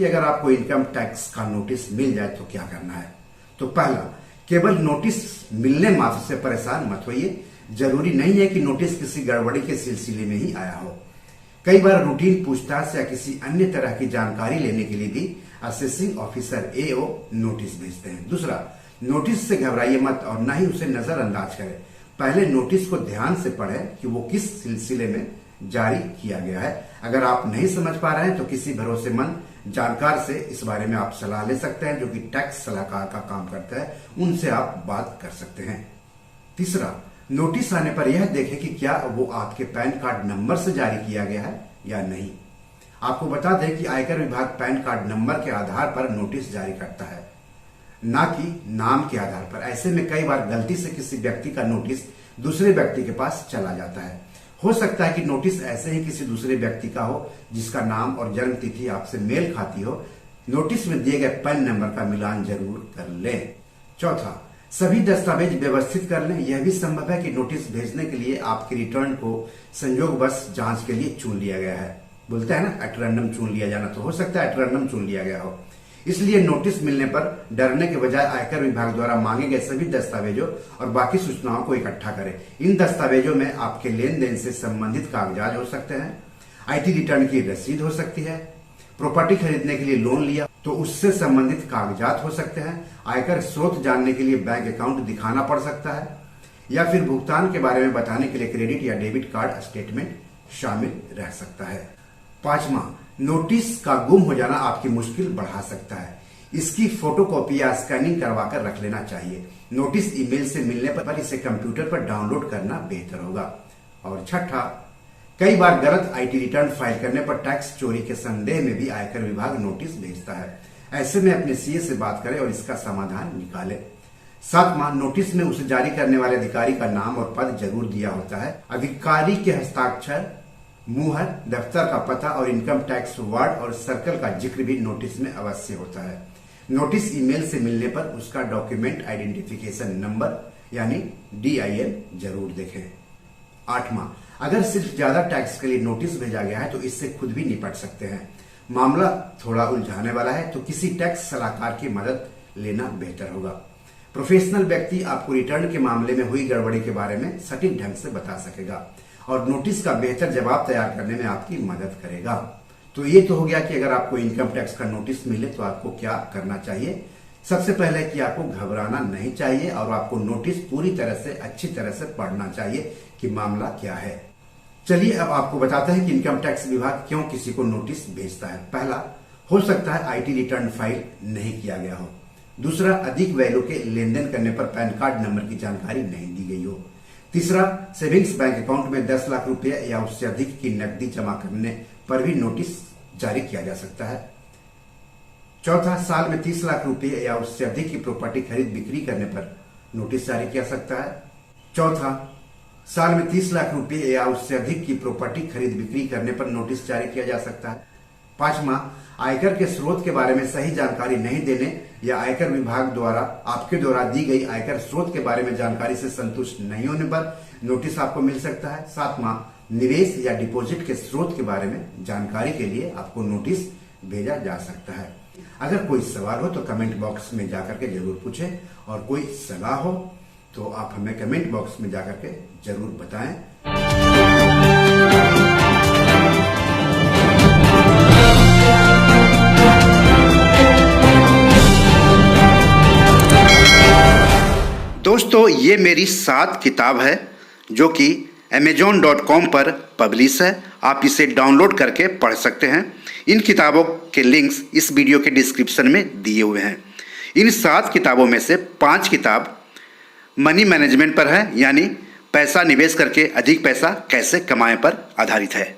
कि अगर आपको इनकम टैक्स का नोटिस मिल जाए तो क्या करना है। तो पहला, केवल नोटिस मिलने मात्र से परेशान मत होइए। जरूरी नहीं है कि नोटिस किसी गड़बड़ी के सिलसिले में ही आया हो। कई बार रूटीन पूछताछ या किसी अन्य तरह की जानकारी लेने के लिए भी असेसिंग ऑफिसर एओ नोटिस भेजते हैं। दूसरा, नोटिस से घबराइए मत और न ही उसे नजरअंदाज करें। पहले नोटिस को ध्यान से पढ़ें कि वो किस सिलसिले में जारी किया गया है। अगर आप नहीं समझ पा रहे हैं तो किसी भरोसेमंद जानकार से इस बारे में आप सलाह ले सकते हैं, जो कि टैक्स सलाहकार का काम करता है। उनसे आप बात कर सकते हैं। तीसरा, नोटिस आने पर यह देखें कि क्या वो आपके पैन कार्ड नंबर से जारी किया गया है या नहीं। आपको बता दें कि आयकर विभाग पैन कार्ड नंबर के आधार पर नोटिस जारी करता है, ना कि नाम के आधार पर। ऐसे में कई बार गलती से किसी व्यक्ति का नोटिस दूसरे व्यक्ति के पास चला जाता है। हो सकता है कि नोटिस ऐसे ही किसी दूसरे व्यक्ति का हो जिसका नाम और जन्म तिथि आपसे मेल खाती हो। नोटिस में दिए गए पैन नंबर का मिलान जरूर कर लें। चौथा, सभी दस्तावेज व्यवस्थित कर लें। यह भी संभव है कि नोटिस भेजने के लिए आपके रिटर्न को संयोगवश जांच के लिए चुन लिया गया है। बोलते हैं ना, एट रैंडम चुन लिया जाना, तो हो सकता है एट रैंडम चुन लिया गया हो। इसलिए नोटिस मिलने पर डरने के बजाय आयकर विभाग द्वारा मांगे गए सभी दस्तावेजों और बाकी सूचनाओं को इकट्ठा करें। इन दस्तावेजों में आपके लेन देन से संबंधित कागजात हो सकते हैं, आईटी रिटर्न की रसीद हो सकती है, प्रॉपर्टी खरीदने के लिए लोन लिया तो उससे संबंधित कागजात हो सकते हैं, आयकर स्रोत जानने के लिए बैंक अकाउंट दिखाना पड़ सकता है, या फिर भुगतान के बारे में बताने के लिए क्रेडिट या डेबिट कार्ड स्टेटमेंट शामिल रह सकता है। पांचवा, नोटिस का गुम हो जाना आपकी मुश्किल बढ़ा सकता है। इसकी फोटोकॉपी या स्कैनिंग करवा कर रख लेना चाहिए। नोटिस ईमेल से मिलने पर इसे कंप्यूटर पर डाउनलोड करना बेहतर होगा। और छठा, कई बार गलत आईटी रिटर्न फाइल करने पर टैक्स चोरी के संदेह में भी आयकर विभाग नोटिस भेजता है। ऐसे में अपने सीए से बात करें और इसका समाधान निकालें। सातवां, नोटिस में उसे जारी करने वाले अधिकारी का नाम और पद जरूर दिया होता है। अधिकारी के हस्ताक्षर, मुहर, दफ्तर का पता और इनकम टैक्स वार्ड और सर्कल का जिक्र भी नोटिस में अवश्य होता है। नोटिस ईमेल से मिलने पर उसका डॉक्यूमेंट आइडेंटिफिकेशन नंबर यानी DIN जरूर देखें। आठवां, अगर सिर्फ ज्यादा टैक्स के लिए नोटिस भेजा गया है तो इससे खुद भी निपट सकते हैं। मामला थोड़ा उलझाने वाला है तो किसी टैक्स सलाहकार की मदद लेना बेहतर होगा। प्रोफेशनल व्यक्ति आपको रिटर्न के मामले में हुई गड़बड़ी के बारे में सटीक ढंग से बता सकेगा और नोटिस का बेहतर जवाब तैयार करने में आपकी मदद करेगा। तो ये तो हो गया कि अगर आपको इनकम टैक्स का नोटिस मिले तो आपको क्या करना चाहिए। सबसे पहले कि आपको घबराना नहीं चाहिए और आपको नोटिस पूरी तरह से अच्छी तरह से पढ़ना चाहिए कि मामला क्या है। चलिए अब आपको बताते हैं कि इनकम टैक्स विभाग क्यों किसी को नोटिस भेजता है। पहला, हो सकता है आईटी रिटर्न फाइल नहीं किया गया हो। दूसरा, अधिक वैल्यू के लेन देन करने पर पैन कार्ड नंबर की जानकारी नहीं दी गई हो। तीसरा, सेविंग्स बैंक अकाउंट में 10 लाख रुपए या उससे अधिक की नकदी जमा करने पर भी नोटिस जारी किया जा सकता है। चौथा, साल में 30 लाख रुपए या उससे अधिक की प्रॉपर्टी खरीद बिक्री करने पर नोटिस जारी किया सकता है। चौथा, साल में 30 लाख रुपए या उससे अधिक की प्रॉपर्टी खरीद बिक्री करने पर नोटिस जारी किया जा सकता है। पांचवा, आयकर के स्रोत के बारे में सही जानकारी नहीं देने या आयकर विभाग द्वारा आपके द्वारा दी गई आयकर स्रोत के बारे में जानकारी से संतुष्ट नहीं होने पर नोटिस आपको मिल सकता है। सातवां, निवेश या डिपॉजिट के स्रोत के बारे में जानकारी के लिए आपको नोटिस भेजा जा सकता है। अगर कोई सवाल हो तो कमेंट बॉक्स में जाकर के जरूर पूछें और कोई सलाह हो तो आप हमें कमेंट बॉक्स में जाकर के जरूर बताएं। दोस्तों, ये मेरी 7 किताब है जो कि amazon.com पर पब्लिश है। आप इसे डाउनलोड करके पढ़ सकते हैं। इन किताबों के लिंक्स इस वीडियो के डिस्क्रिप्शन में दिए हुए हैं। इन 7 किताबों में से 5 किताब मनी मैनेजमेंट पर है, यानी पैसा निवेश करके अधिक पैसा कैसे कमाएं पर आधारित है।